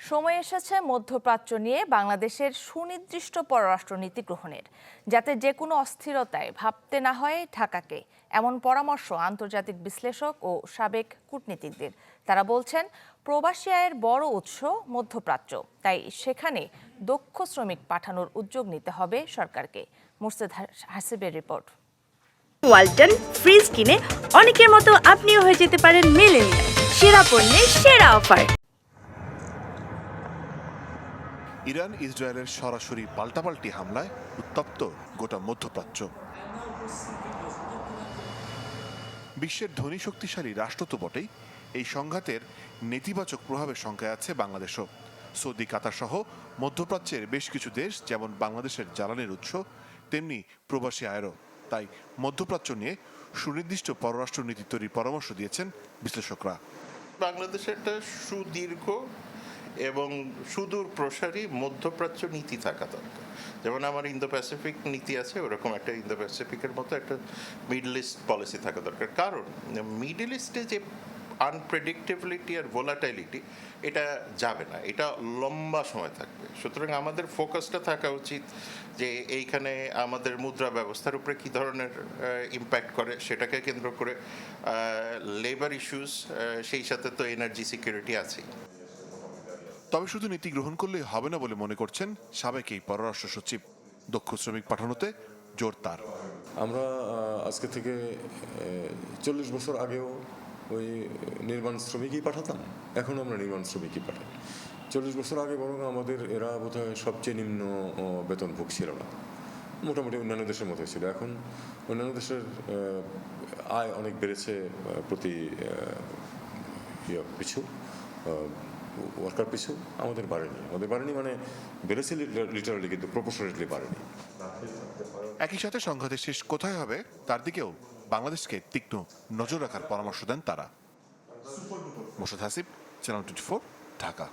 সময় এসেছে মধ্যপ্রাচ্য নিয়ে বাংলাদেশের সুনির্দিষ্ট পররাষ্ট্রনীতি গ্রহণের, যাতে যে কোনো অস্থিরতায় ভাবতে না হয় ঢাকাকে। এমন পরামর্শ আন্তর্জাতিক বিশ্লেষক ও সাবেক কূটনীতিকদের। তারা বলছেন, প্রবাসী আয়ের বড় উৎস মধ্যপ্রাচ্য, তাই সেখানে দক্ষ শ্রমিক পাঠানোর উদ্যোগ নিতে হবে সরকারকে। মুর্শেদ হাসিবের রিপোর্ট। ওয়ালটন ফ্রিজ কিনে অনেকের মতো আপনিও হয়ে যেতে পারেন মিলেনিয়াল। সেরা পণ্যের সেরা অফার। ইরান ইসরায়েলের সরাসরি পাল্টাপাল্টি হামলায় উত্তপ্ত গোটা মধ্যপ্রাচ্য। বিশ্বের ধনী শক্তিশালী রাষ্ট্র তো বটেই, এই সংঘাতের নেতিবাচক প্রভাবের শঙ্কায় আছে বাংলাদেশও। সৌদি, কাতার সহ মধ্যপ্রাচ্যের বেশ কিছু দেশ যেমন বাংলাদেশের জ্বালানির উৎস, তেমনি প্রবাসী আয়েরও। তাই মধ্যপ্রাচ্য নিয়ে সুনির্দিষ্ট পররাষ্ট্রনীতি তৈরির পরামর্শ দিয়েছেন বিশ্লেষকরা। বাংলাদেশের একটা সুদীর্ঘ এবং সুদূর প্রসারী মধ্যপ্রাচ্য নীতি থাকা দরকার। যেমন আমার ইন্দো প্যাসিফিক নীতি আছে, ওরকম একটা ইন্দো প্যাসিফিকের মতো একটা মিডল ইস্ট পলিসি থাকা দরকার। কারণ মিডল ইস্টে যে আনপ্রেডিক্টেবিলিটি আর ভোলাটাইলিটি, এটা যাবে না, এটা লম্বা সময় থাকবে। সুতরাং আমাদের ফোকাসটা থাকা উচিত যে এইখানে আমাদের মুদ্রা ব্যবস্থার উপরে কী ধরনের ইম্প্যাক্ট করে সেটাকে কেন্দ্র করে, লেবার ইস্যুস, সেই সাথে তো এনার্জি সিকিউরিটি আছেই। তবে শুধু নীতি গ্রহণ করলেই হবে না বলে মনে করছেন সাবেক এই পররাষ্ট্র সচিব। দক্ষ শ্রমিক পাঠানোতে জোর তার। আমরা আজকে থেকে 40 বছর আগেও ওই নির্মাণ শ্রমিকই পাঠাতাম, এখনও আমরা নির্মাণ শ্রমিকই পাঠাই। 40 বছর আগে বরং আমাদের এরা বোধহয় সবচেয়ে নিম্ন বেতনভোগ ছিল না, মোটামুটি অন্যান্য দেশের মতোই ছিল। এখন অন্যান্য দেশের আয় অনেক বেড়েছে প্রতি পিছু, ওয়ার্কার পিছু। আমাদের বাড়েনি মানে বেড়েছে লিটারালি, কিন্তু প্রপোর্শনেটলি বাড়েনি। একই সাথে সংঘাতের শেষ কোথায় হবে তার দিকেও বাংলাদেশকে তীক্ষ্ণ নজর রাখার পরামর্শ দেন তারা। মুর্শেদ হাসিব, চ্যানেল 24, ঢাকা।